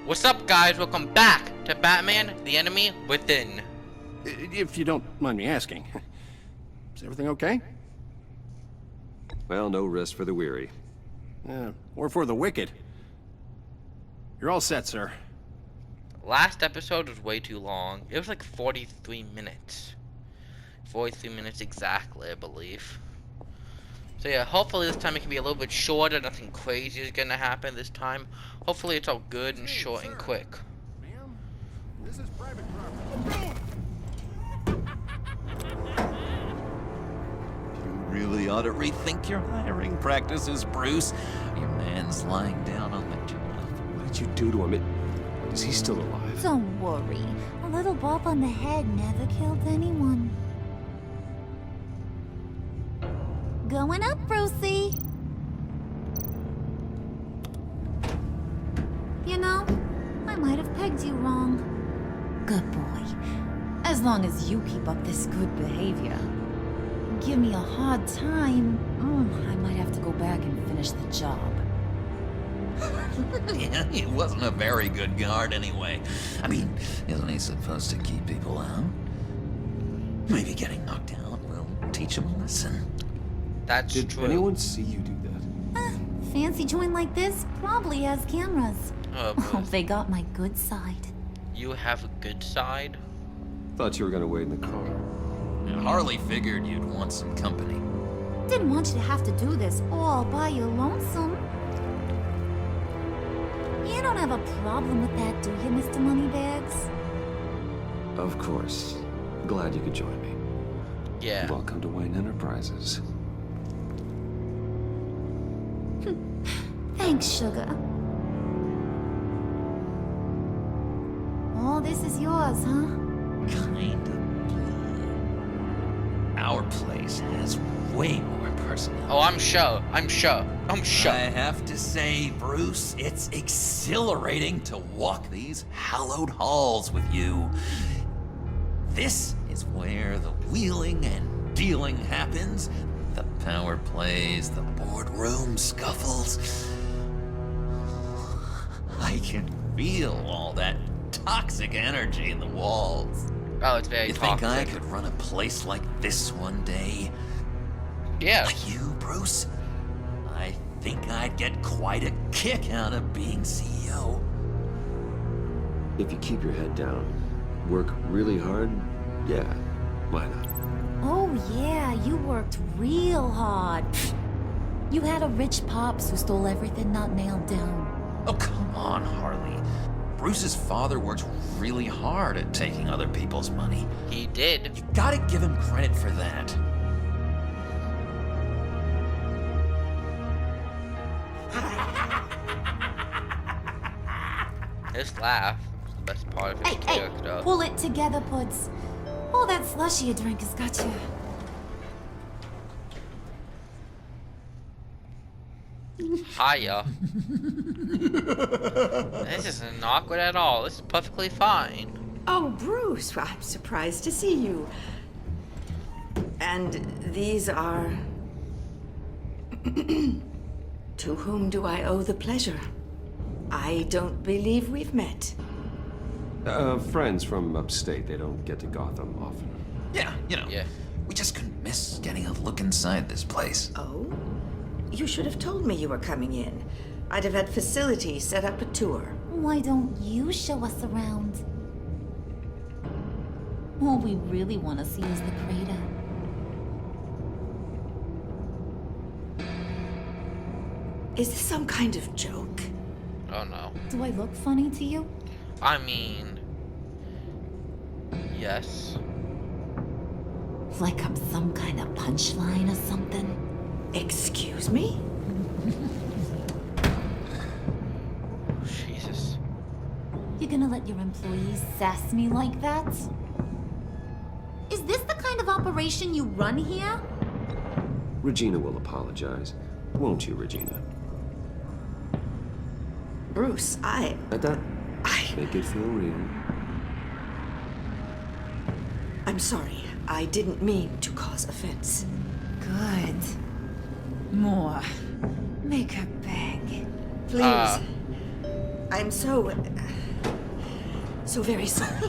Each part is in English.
What's up, guys? Welcome back to Batman, the Enemy Within. If you don't mind me asking, is everything okay? Well, no rest for the weary. Or for the wicked. You're all set, sir. Last episode was way too long. It was like 43 minutes. 43 minutes exactly, I believe. So yeah, hopefully this time it can be a little bit shorter. Nothing crazy is gonna happen this time. Hopefully it's all good and short and quick. Ma'am, this is private property. You really ought to rethink your hiring practices, Bruce. Your man's lying down on the job. What did you do to him? Is he still alive? Don't worry. A little bump on the head never killed anyone. Going up, Brucey. You know, I might have pegged you wrong. Good boy. As long as you keep up this good behavior. Give me a hard time, I might have to go back and finish the job. Yeah, he wasn't a very good guard anyway. I mean, isn't he supposed to keep people out? Maybe getting knocked out will teach him a lesson. That's Did true. anyone see you do that? Fancy joint like this probably has cameras. Oh, Hope Bruce, they got my good side. you have a good side? Thought you were gonna wait in the car. Harley figured you'd want some company. Didn't want you to have to do this all by your lonesome. You don't have a problem with that, do you, Mr. Moneybags? Of course. Glad you could join me. Yeah. Welcome to Wayne Enterprises. Thanks, sugar. All this is yours, huh? Kind of. Our place has way more personality. Oh, I'm sure. I'm sure. I'm sure. I have to say, Bruce, it's exhilarating to walk these hallowed halls with you. This is where the wheeling and dealing happens. The power plays, the boardroom scuffles. I can feel all that toxic energy in the walls. Oh, it's very You think toxic. I could run a place like this one day? Yeah. Like you, Bruce? I think I'd get quite a kick out of being CEO. If you keep your head down, work really hard, yeah, why not? Oh, yeah, you worked real hard. You had a rich pops who stole everything not nailed down. Oh, come on, Harley. Bruce's father worked really hard at taking other people's money. He did. You gotta give him credit for that. His laugh is the best part of his Hey, character. pull it together, Puds. All that slushy you drink has got you. Hiya. This isn't awkward at all. This is perfectly fine. Oh, Bruce, I'm surprised to see you. And these are... To whom do I owe the pleasure? I don't believe we've met. Friends from upstate, they don't get to Gotham often. Yeah, you know, Yeah. we just couldn't miss getting a look inside this place. Oh? You should have told me you were coming in. I'd have had facilities set up a tour. Why don't you show us around? All we really want to see is the crater. Is this some kind of joke? Oh no. Do I look funny to you? I mean... Yes. Like I'm some kind of punchline or something? Excuse me? Jesus. You gonna let your employees sass me like that? Is this the kind of operation you run here? Regina will apologize. Won't you, Regina? Bruce, I... Make it feel real. I'm sorry. I didn't mean to cause offense. Good. More. Make her beg. Please. I'm so very sorry.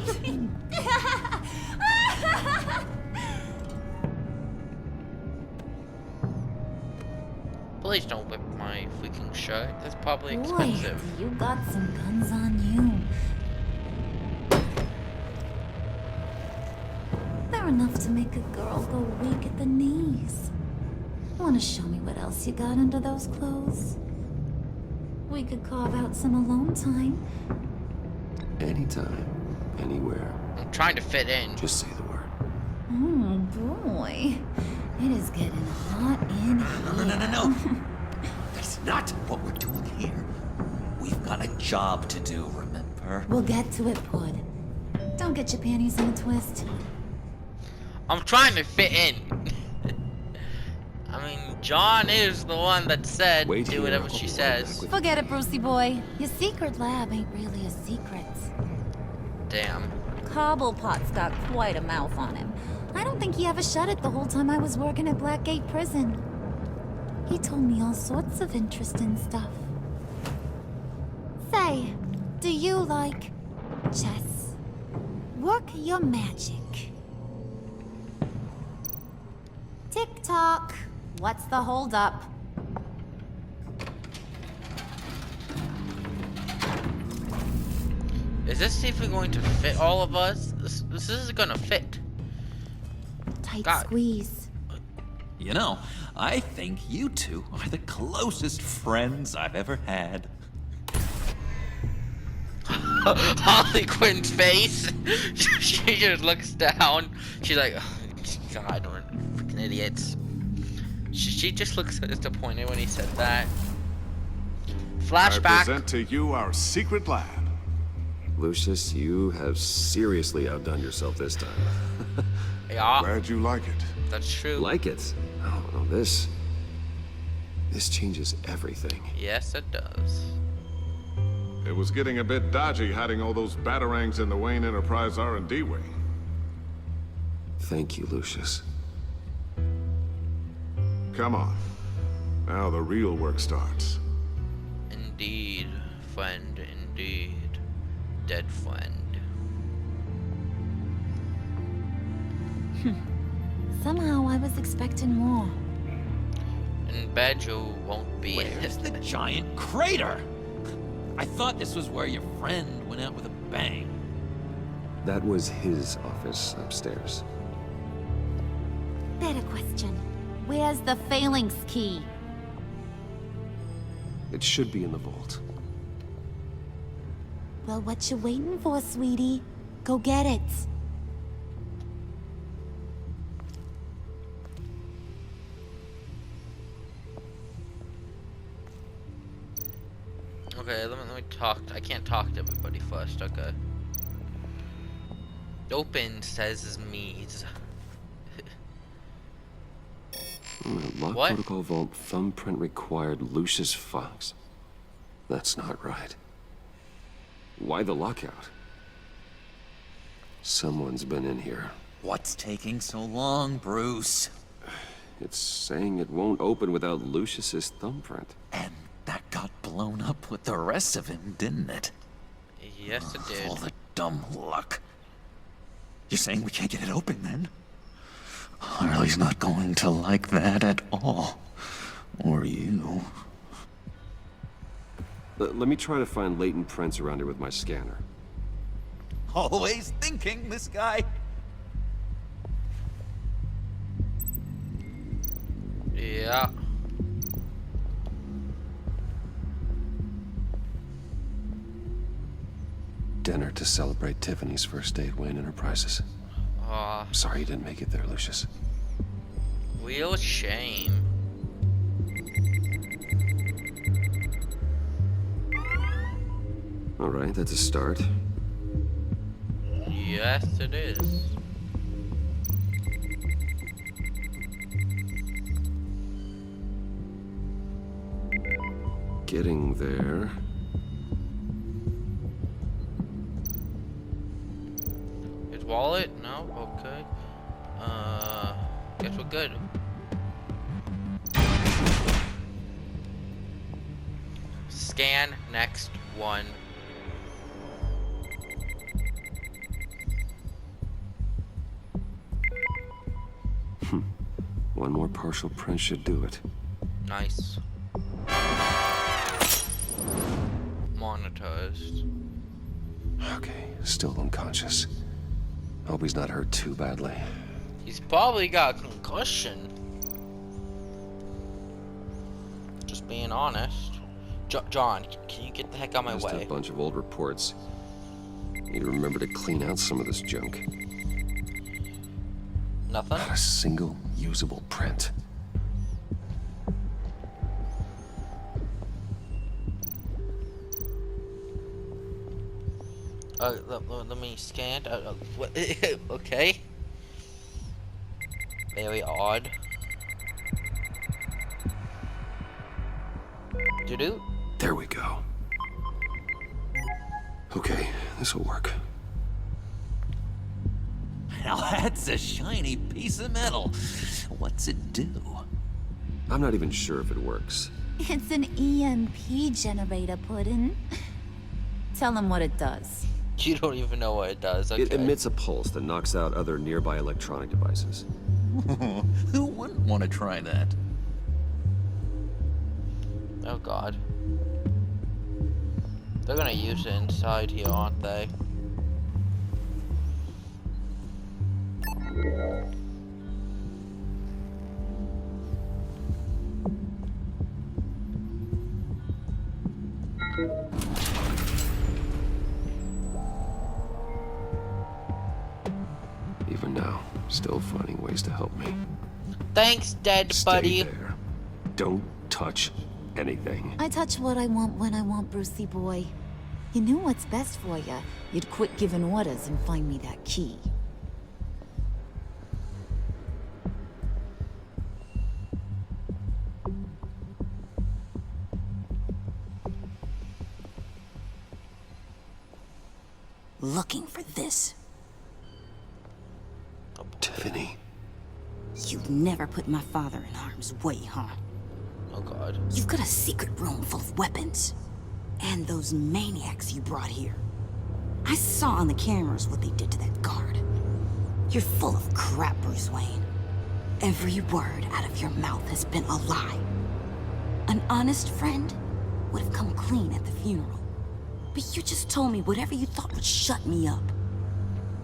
Please don't whip my freaking shirt. That's probably Boy, expensive. you got some guns on you. They're enough to make a girl go weak at the knees. Wanna show me what else you got under those clothes? We could carve out some alone time. Anytime, anywhere. I'm trying to fit in. Just say the word. Oh boy, it is getting hot in here. No. That's not what we're doing here. We've got a job to do, remember? We'll get to it, Pud. Don't get your panties in a twist. I'm trying to fit in. I mean, John is the one that said Wait do here, whatever I'll she be right says. back with- Forget it, Brucey boy. Your secret lab ain't really a secret. Damn. Cobblepot's got quite a mouth on him. I don't think he ever shut it the whole time I was working at Blackgate Prison. He told me all sorts of interesting stuff. Say, do you like chess? Work your magic. Tick-tock. What's the holdup? Is this even going to fit all of us? This isn't gonna fit. Tight God. squeeze. You know, I think you two are the closest friends I've ever had. Harley Quinn's face. She just looks down. She's like, oh, God, we're freaking idiots. She just looks disappointed when he said that. I Flashback. present to you our secret lab. Lucius, you have seriously outdone yourself this time. Yeah, Glad you like it. that's true. Like it? Oh, no, this changes everything. Yes, it does. It was getting a bit dodgy hiding all those batarangs in the Wayne Enterprise R&D wing. Thank you, Lucius. Come on. Now the real work starts. Indeed, friend, indeed. Dead friend. Somehow I was expecting more. And Badger won't be. Where's the giant crater? I thought this was where your friend went out with a bang. That was his office upstairs. Better question. Where's the phalanx key? It should be in the vault. Well, what you waiting for, sweetie? Go get it. Okay, let me talk. I can't talk to everybody first. Okay. Open says me's. Lock What? protocol vault thumbprint required Lucius Fox. That's not right. Why the lockout? Someone's been in here. What's taking so long, Bruce? It's saying it won't open without Lucius's thumbprint. And that got blown up with the rest of him, didn't it? Yes, it did. All the dumb luck. You're saying we can't get it open then? Harley's not going to like that at all. Or you. Let me try to find latent prints around here with my scanner. Always thinking, this guy. Yeah. Dinner to celebrate Tiffany's first day at Wayne Enterprises. I'm sorry you didn't make it there, Lucius. Real shame. All right, that's a start. Yes, it is. Getting there. His wallet? No? Okay. Guess we're good. Scan next one One more partial print should do it. Nice. Monitors. Okay, still unconscious. Hope he's not hurt too badly. He's probably got a concussion. Just being honest. John, can you get the heck out of my Just way? a bunch of old reports. Need to remember to clean out some of this junk. Nothing? Not a single usable print. Let me scan. What? Okay. Very odd. Doo-doo. There we go. Okay, this'll work. Now that's a shiny piece of metal. What's it do? I'm not even sure if it works. It's an EMP generator, Puddin'. Tell him what it does. You don't even know what it does. Okay. It emits a pulse that knocks out other nearby electronic devices. Who wouldn't want to try that? Oh god. They're gonna use it inside here, aren't they? Even now, still finding ways to help me. Thanks, dead buddy. Stay there. Don't touch anything. I touch what I want when I want, Brucey boy. You knew what's best for you. You'd quit giving orders and find me that key. Looking for this. Tiffany. You've never put my father in harm's way, huh? Oh god. You've got a secret room full of weapons. And those maniacs you brought here. I saw on the cameras what they did to that guard. You're full of crap, Bruce Wayne. Every word out of your mouth has been a lie. An honest friend would have come clean at the funeral. But you just told me whatever you thought would shut me up.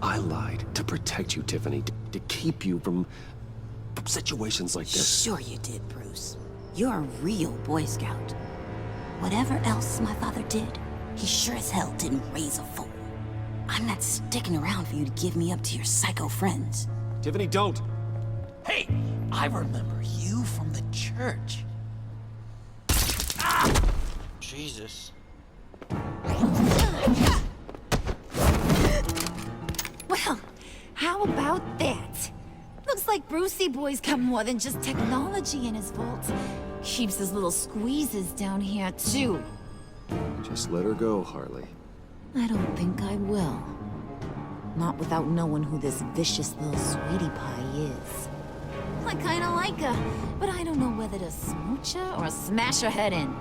I lied to protect you, Tiffany, to keep you from situations like this. Sure you did, Bruce. You're a real Boy Scout. Whatever else my father did, he sure as hell didn't raise a fool. I'm not sticking around for you to give me up to your psycho friends. Tiffany, don't! Hey, I remember you from the church. Jesus. Well, how about that? Looks like Brucey boy's got more than just technology in his vault. Keeps his little squeezes down here, too. Just let her go, Harley. I don't think I will. Not without knowing who this vicious little sweetie pie is. I kinda like her, but I don't know whether to smooch her or smash her head in.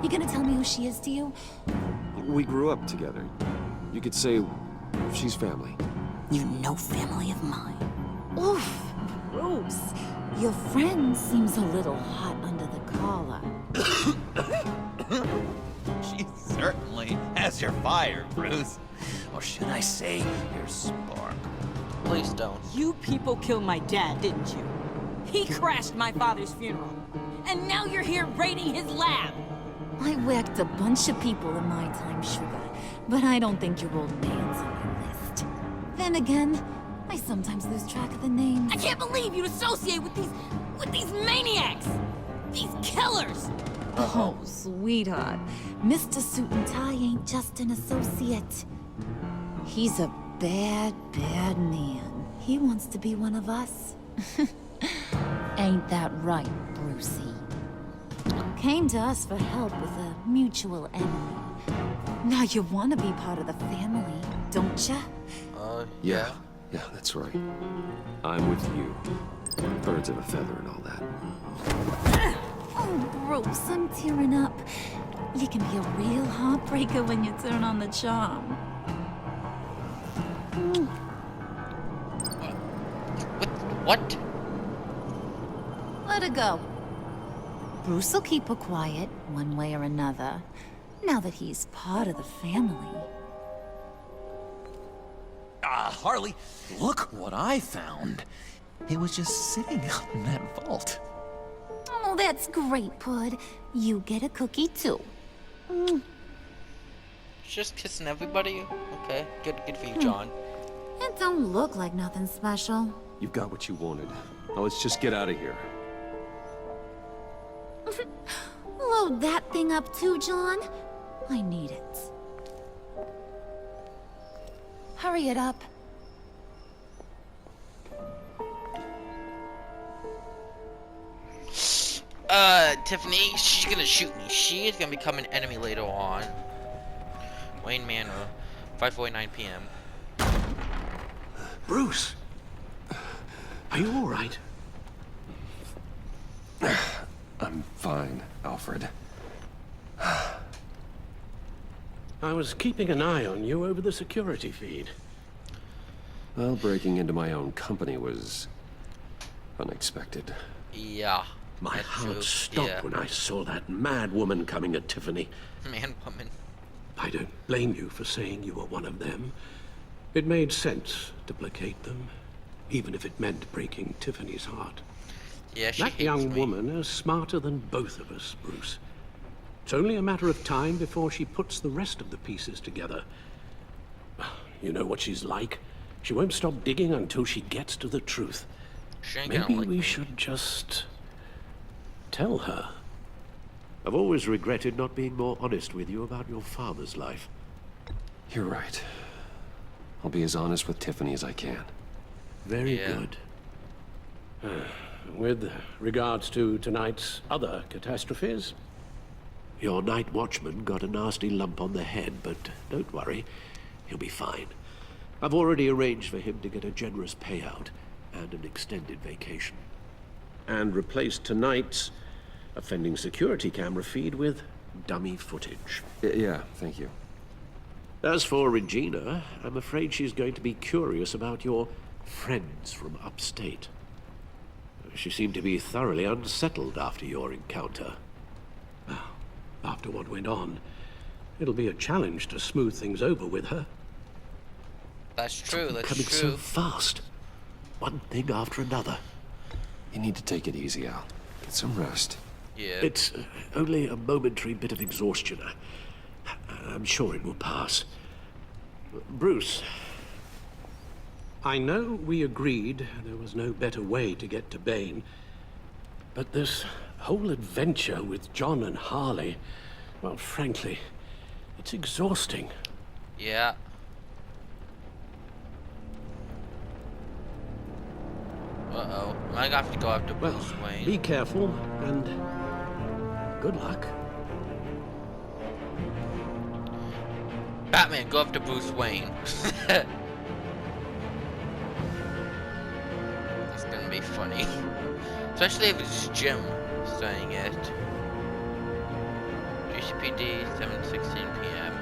You gonna tell me who she is to you? We grew up together. You could say she's family. You're no family of mine. Oof, Bruce. Your friend seems a little hot under the collar. She certainly has your fire, Bruce. Or should I say, your spark. Please don't. You people killed my dad, didn't you? He crashed my father's funeral. And now you're here raiding his lab. I whacked a bunch of people in my time, sugar, but I don't think your old man's on your list. Then again, I sometimes lose track of the names. I can't believe you associate with these maniacs! These killers! Oh, sweetheart. Mr. Suit and Tie ain't just an associate. He's a bad, bad man. He wants to be one of us. Ain't that right, Brucey? Came to us for help with a mutual enemy. Now you want to be part of the family, don't ya? Yeah. Yeah, that's right. I'm with you. Birds of a feather and all that. Oh, Bruce, I'm tearing up. You can be a real heartbreaker when you turn on the charm. What? Let her go. Bruce will keep her quiet, one way or another, now that he's part of the family. Harley, look what I found. It was just sitting out in that vault. Oh, that's great, Pud. You get a cookie, too. Just kissing everybody? Okay, good for you, John. It don't look like nothing special. You've got what you wanted. Now let's just get out of here. Load that thing up too, John. I need it. Hurry it up. Tiffany, she's gonna shoot me. She is gonna become an enemy later on. Wayne Manor, 5:49 p.m. Bruce! Are you alright? I'm fine, Alfred. I was keeping an eye on you over the security feed. Well, breaking into my own company was unexpected. Yeah. My that's heart true. stopped Yeah. when I saw that mad woman coming at Tiffany. Man, woman. I don't blame you for saying you were one of them. It made sense to placate them, even if it meant breaking Tiffany's heart. Yeah, she That hates young me. woman is smarter than both of us, Bruce. It's only a matter of time before she puts the rest of the pieces together. You know what she's like. She won't stop digging until she gets to the truth. She ain't gonna Maybe like we me. should just tell her. I've always regretted not being more honest with you about your father's life. You're right. I'll be as honest with Tiffany as I can. Very Yeah. good. With regards to tonight's other catastrophes, your night watchman got a nasty lump on the head, but don't worry, he'll be fine. I've already arranged for him to get a generous payout and an extended vacation. And replaced tonight's offending security camera feed with dummy footage. Yeah, thank you. As for Regina, I'm afraid she's going to be curious about your friends from upstate. She seemed to be thoroughly unsettled after your encounter. Well, after what went on, it'll be a challenge to smooth things over with her. That's true, that's Coming true. so fast. One thing after another. You need to take it easy, Al. Get some rest. Yeah. It's only a momentary bit of exhaustion. I'm sure it will pass. Bruce, I know we agreed there was no better way to get to Bane, but this whole adventure with John and Harley, well, frankly, it's exhausting. Yeah. Uh-oh. I have to go after Well, Bruce Wayne. be careful and good luck. Batman, go after Bruce Wayne. It's gonna be funny. Especially if it's Jim saying it. GCPD, 7:16 p.m.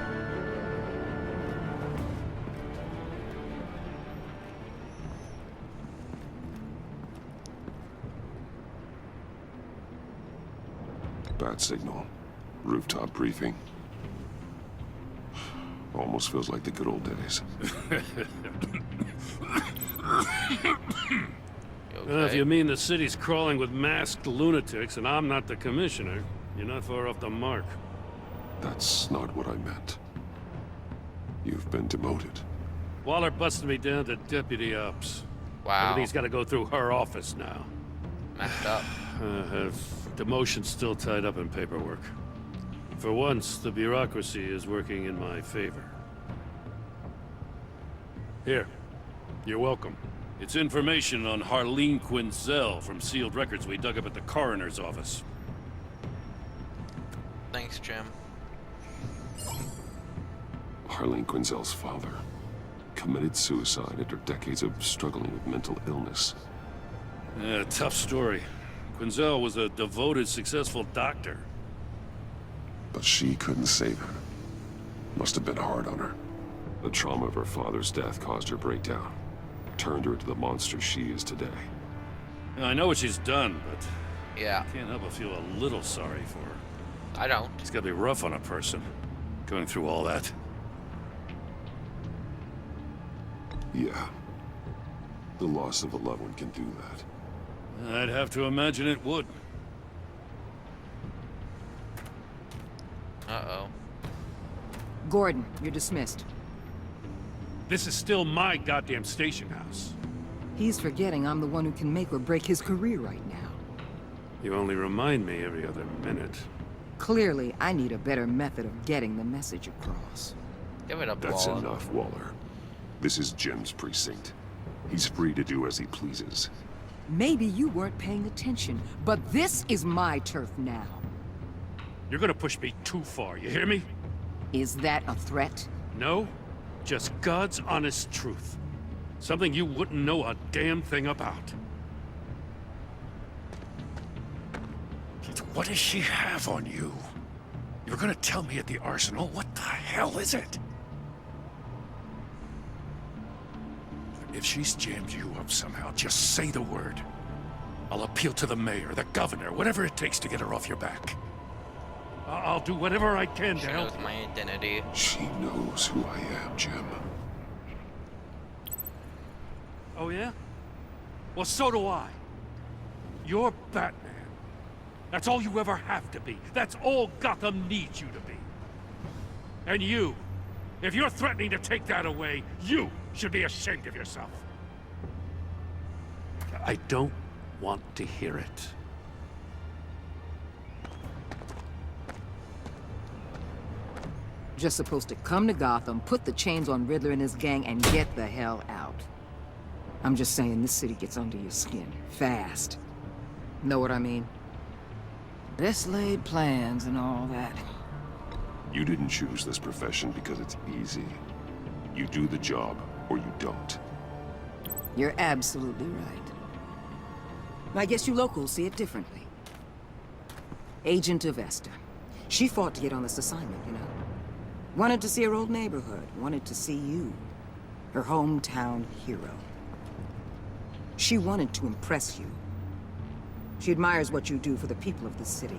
Bad signal. Rooftop briefing. Almost feels like the good old days. If you mean the city's crawling with masked lunatics and I'm not the commissioner, you're not far off the mark. That's not what I meant. You've been demoted. Waller busted me down to deputy ops. Wow. Everything's got to go through her office now. Messed up. Demotion's still tied up in paperwork. For once, the bureaucracy is working in my favor. Here. You're welcome. It's information on Harleen Quinzel from sealed records we dug up at the coroner's office. Thanks, Jim. Harleen Quinzel's father committed suicide after decades of struggling with mental illness. Yeah, tough story. Quinzel was a devoted, successful doctor. But she couldn't save her. Must have been hard on her. The trauma of her father's death caused her breakdown. Turned her into the monster she is today. I know what she's done, but Yeah, Can't help but feel a little sorry for her. I don't. It's gotta be rough on a person, going through all that. Yeah. The loss of a loved one can do that. I'd have to imagine it would. Uh-oh. Gordon, you're dismissed. This is still my goddamn station house. He's forgetting I'm the one who can make or break his career right now. You only remind me every other minute. Clearly, I need a better method of getting the message across. Give it up, That's Waller. enough, Waller. This is Jim's precinct. He's free to do as he pleases. Maybe you weren't paying attention, but this is my turf now. You're gonna push me too far, you hear me? Is that a threat? No, just God's honest truth. Something you wouldn't know a damn thing about. What does she have on you? You're gonna tell me at the arsenal? What the hell is it? If she's jammed you up somehow, just say the word. I'll appeal to the mayor, the governor, whatever it takes to get her off your back. I'll do whatever I can to She help. knows my identity. She knows who I am, Jim. Oh, yeah? Well, so do I. You're Batman. That's all you ever have to be. That's all Gotham needs you to be. And you, if you're threatening to take that away, you should be ashamed of yourself. I don't want to hear it. Just supposed to come to Gotham, put the chains on Riddler and his gang, and get the hell out. I'm just saying, this city gets under your skin. Fast. Know what I mean? Best laid plans and all that. You didn't choose this profession because it's easy. You do the job, or you don't. You're absolutely right. I guess you locals see it differently. Agent of Vesta. She fought to get on this assignment, you know. Wanted to see her old neighborhood. Wanted to see you. Her hometown hero. She wanted to impress you. She admires what you do for the people of the city.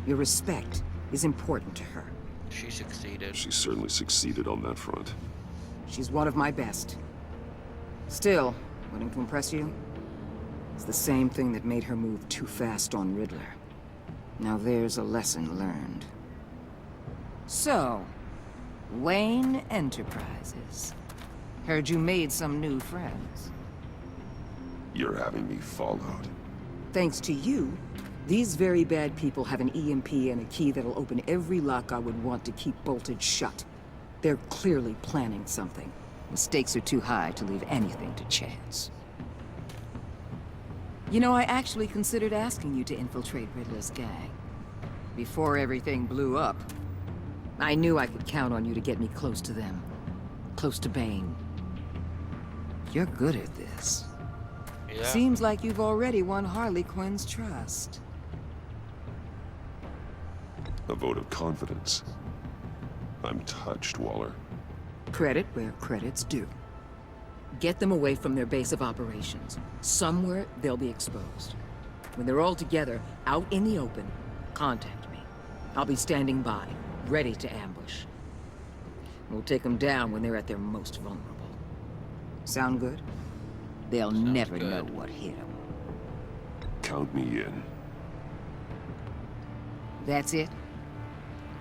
Your respect is important to her. She succeeded. She certainly succeeded on that front. She's one of my best. Still, wanting to impress you? It's the same thing that made her move too fast on Riddler. Now there's a lesson learned. So, Wayne Enterprises. Heard you made some new friends. You're having me followed. Thanks to you, these very bad people have an EMP and a key that'll open every lock I would want to keep bolted shut. They're clearly planning something. The stakes are too high to leave anything to chance. You know, I actually considered asking you to infiltrate Riddler's gang. Before everything blew up, I knew I could count on you to get me close to them. Close to Bane. You're good at this. Yeah. Seems like you've already won Harley Quinn's trust. A vote of confidence. I'm touched, Waller. Credit where credit's due. Get them away from their base of operations. Somewhere they'll be exposed. When they're all together, out in the open, contact me. I'll be standing by, ready to ambush. We'll take them down when they're at their most vulnerable. Sound good? They'll never know what hit them. Count me in. That's it?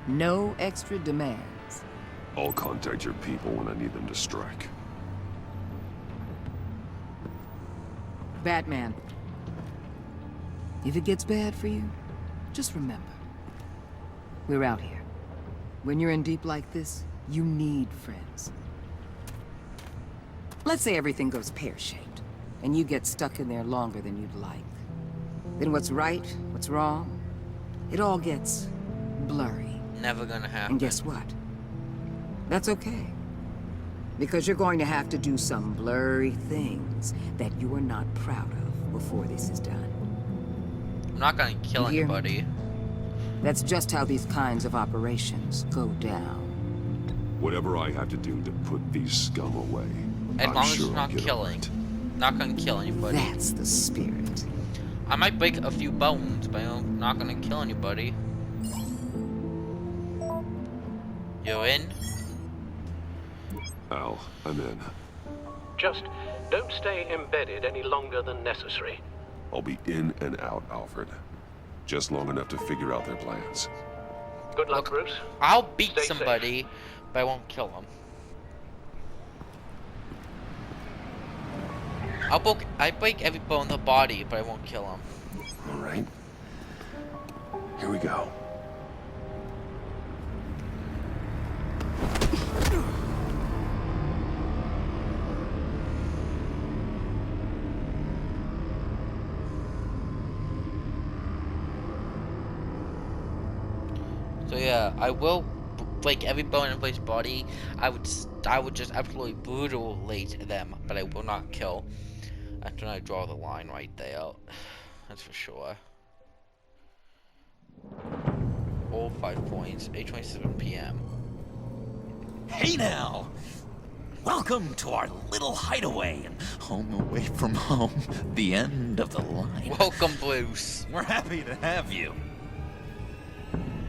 No extra demands. I'll contact your people when I need them to strike. Batman. If it gets bad for you, just remember. We're out here. When you're in deep like this, you need friends. Let's say everything goes pear-shaped, and you get stuck in there longer than you'd like. Then what's right, what's wrong, it all gets blurry. Never gonna happen. And guess what? That's okay. Because you're going to have to do some blurry things that you are not proud of before this is done. I'm not gonna kill You hear me? anybody. That's just how these kinds of operations go down. Whatever I have to do to put these scum away, As I'm long as sure it's I'll not get killing. over it. Not gonna kill anybody. That's the spirit. I might break a few bones, but I'm not gonna kill anybody. You're in? Al, I'm in. Just don't stay embedded any longer than necessary. I'll be in and out, Alfred. Just long enough to figure out their plans. Good luck, Bruce. I'll beat Stay somebody, but I won't kill them. I break every bone in the body, but I won't kill them. All right. Here we go. So yeah, I will break every bone in everybody's body. I would just absolutely mutilate them, but I will not kill. After I draw the line right there, that's for sure. All 5 points. 8:27 p.m. Hey now! Welcome to our little hideaway and home away from home. The end of the line. Welcome, Bruce. We're happy to have you.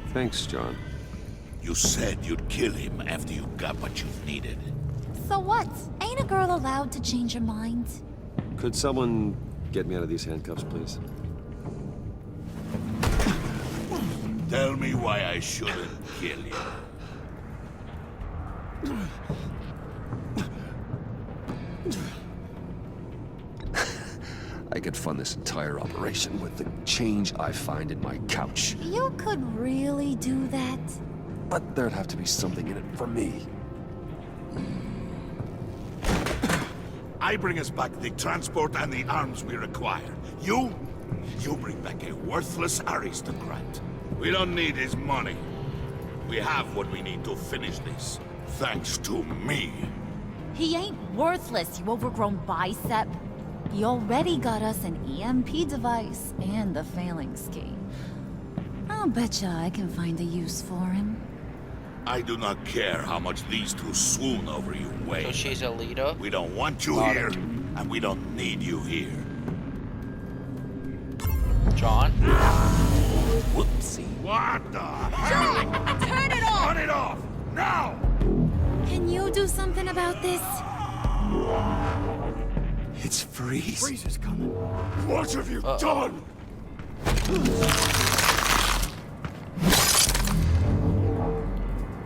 Thanks, John. You said you'd kill him after you got what you needed. So what? Ain't a girl allowed to change her mind? Could someone get me out of these handcuffs, please? Tell me why I shouldn't kill you. I could fund this entire operation with the change I find in my couch. You could really do that? But there'd have to be something in it for me. I bring us back the transport and the arms we require. You bring back a worthless aristocrat. We don't need his money. We have what we need to finish this. Thanks to me. He ain't worthless, you overgrown bicep. He already got us an EMP device and the phalanx key. I'll betcha I can find a use for him. I do not care how much these two swoon over you, Wade. So she's a leader? We don't want you here, and we don't need you here. John? Whoopsie. What the John! Turn it off! Turn it off! Now! Can you do something about this? It's Freeze. Freeze is coming. What have you done?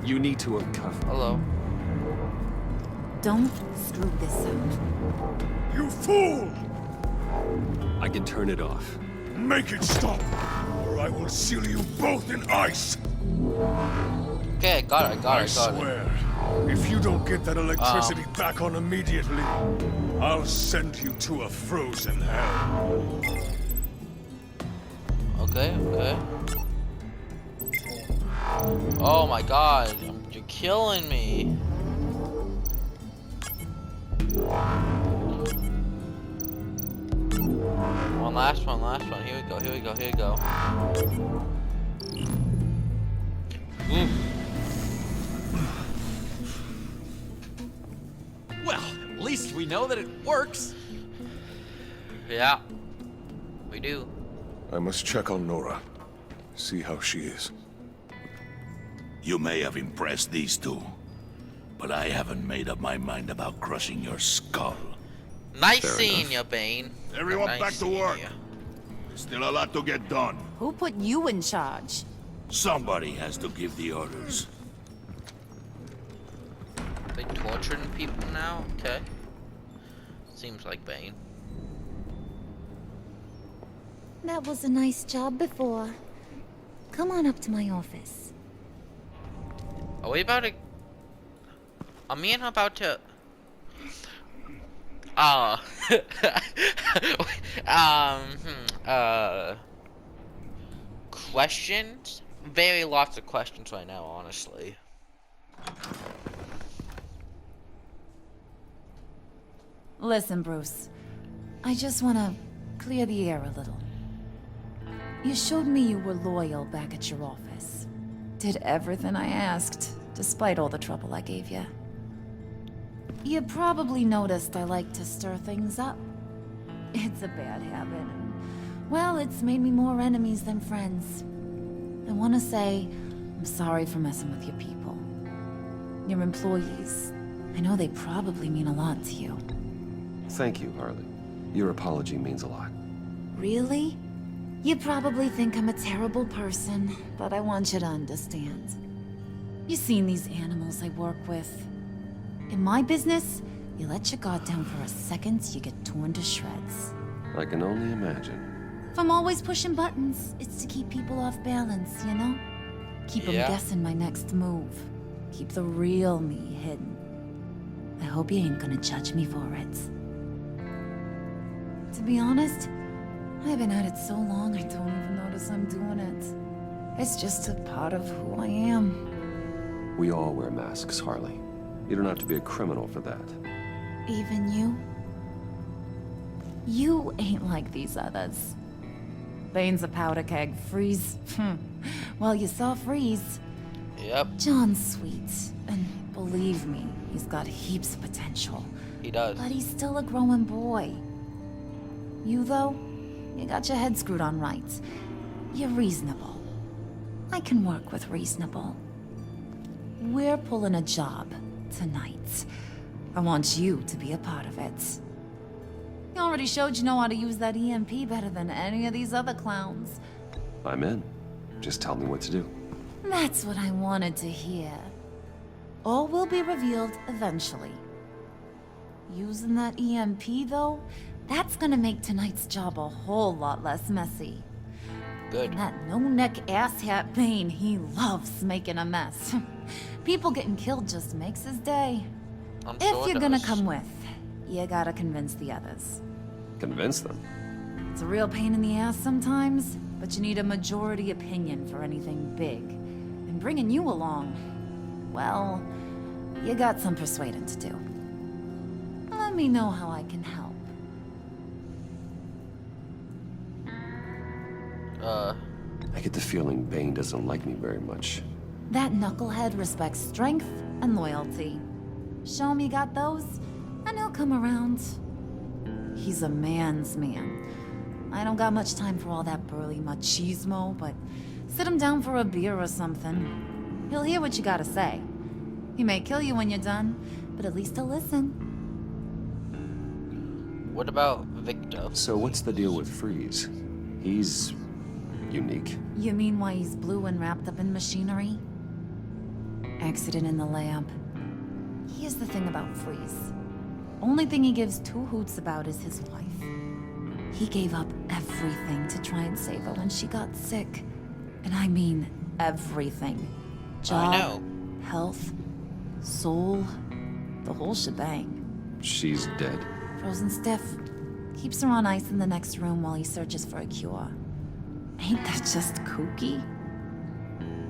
You need to uncuff. Hello. Don't screw this up. You fool! I can turn it off. Make it stop, or I will seal you both in ice. Okay, I got it. I swear, if you don't get that electricity back on immediately, I'll send you to a frozen hell. Okay. Oh my god, you're killing me. One last one. Here we go. Well, at least we know that it works. Yeah, we do. I must check on Nora. See how she is. You may have impressed these two, but I haven't made up my mind about crushing your skull. Nice seeing you, Bane. Everyone Nice back to seeing work. you. There's still a lot to get done. Who put you in charge? Somebody has to give the orders. They torturing people now? Okay. Seems like Bane. That was a nice job before. Come on up to my office. Are we about to... Are me and her about to... Questions? Very lots of questions right now, honestly. Listen, Bruce. I just want to clear the air a little. You showed me you were loyal back at your office. Did everything I asked, despite all the trouble I gave you. You probably noticed I like to stir things up. It's a bad habit. Well, it's made me more enemies than friends. I want to say, I'm sorry for messing with your people. Your employees. I know they probably mean a lot to you. Thank you, Harley. Your apology means a lot. Really? You probably think I'm a terrible person, but I want you to understand. You seen these animals I work with. In my business, you let your guard down for a second, you get torn to shreds. I can only imagine. If I'm always pushing buttons, it's to keep people off balance, you know? Keep them guessing my next move. Keep the real me hidden. I hope you ain't gonna judge me for it. To be honest, I've been at it so long I don't even notice I'm doing it. It's just a part of who I am. We all wear masks, Harley. You don't have to be a criminal for that. Even you? You ain't like these others. Bane's a powder keg. Freeze. Well, you saw Freeze. Yep. John's sweet. And believe me, he's got heaps of potential. He does. But he's still a growing boy. You, though, you got your head screwed on right. You're reasonable. I can work with reasonable. We're pulling a job tonight. I want you to be a part of it. You already showed you know how to use that EMP better than any of these other clowns. I'm in. Just tell me what to do. That's what I wanted to hear. All will be revealed eventually. Using that EMP, though, that's gonna make tonight's job a whole lot less messy. Good. And that no-neck asshat Bane, he loves making a mess. People getting killed just makes his day. I'm If sure it you're gonna does. come with, you gotta convince the others. Convince them. It's a real pain in the ass sometimes, but you need a majority opinion for anything big. And bringing you along, well, you got some persuading to do. Let me know how I can help. I get the feeling Bane doesn't like me very much. That knucklehead respects strength and loyalty. Show him you got those, and he'll come around. He's a man's man. I don't got much time for all that burly machismo, but sit him down for a beer or something. He'll hear what you gotta say. He may kill you when you're done, but at least he'll listen. What about Victor? So what's the deal with Freeze? He's unique. You mean why he's blue and wrapped up in machinery? Accident in the lab. Here's the thing about Freeze. Only thing he gives two hoots about is his wife. He gave up everything to try and save her when she got sick. And I mean everything. Job, I know. health, soul, the whole shebang. She's dead. Frozen stiff. Keeps her on ice in the next room while he searches for a cure. Ain't that just kooky?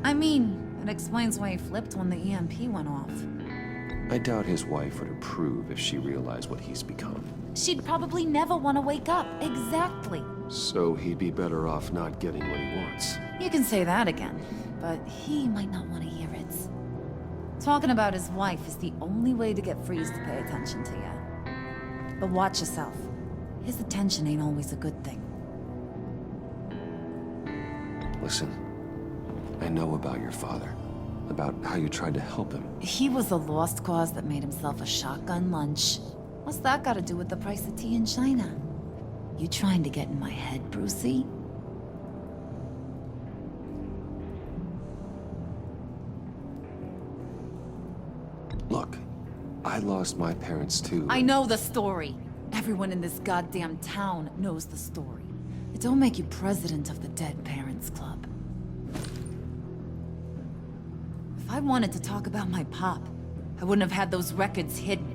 I mean, it explains why he flipped when the EMP went off. I doubt his wife would approve if she realized what he's become. She'd probably never want to wake up. Exactly. So he'd be better off not getting what he wants. You can say that again, but he might not want to hear it. Talking about his wife is the only way to get Freeze to pay attention to you. But watch yourself. His attention ain't always a good thing. Listen, I know about your father. About how you tried to help him. He was a lost cause that made himself a shotgun lunch. What's that got to do with the price of tea in China? You trying to get in my head, Brucey? Look, I lost my parents too. I know the story. Everyone in this goddamn town knows the story. It don't make you president of the Dead Parents Club. If I wanted to talk about my pop, I wouldn't have had those records hidden.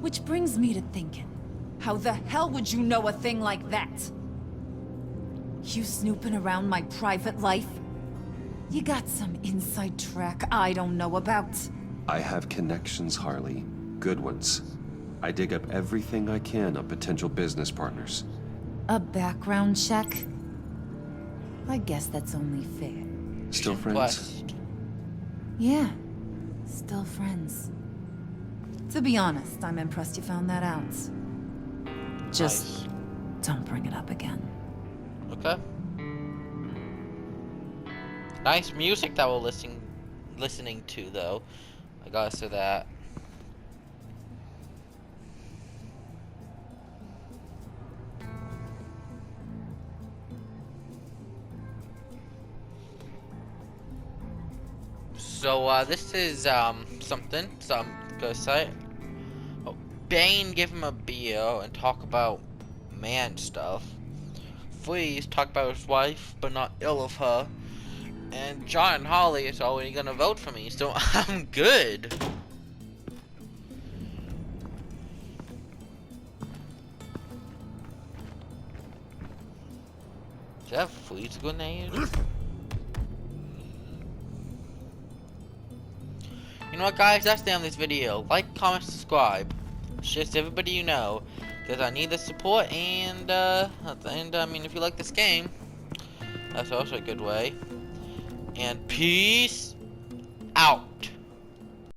Which brings me to thinking, how the hell would you know a thing like that? You snooping around my private life? You got some inside track I don't know about. I have connections, Harley. Good ones. I dig up everything I can on potential business partners. A background check? I guess that's only fair. Still friends? Yeah, still friends. To be honest, I'm impressed you found that out. Just don't bring it up again. Okay. Nice music that we're listening to, though. I gotta say that. So, this is, something. So I'm gonna say. Oh, Bane give him a beer and talk about man stuff. Freeze talk about his wife, but not ill of her. And John and Holly is already gonna vote for me, so I'm good. Is that a freeze grenade? You know what, guys? That's the end of this video. Like, comment, subscribe. Share to everybody you know, because I need the support. And I mean, if you like this game, that's also a good way. And peace out.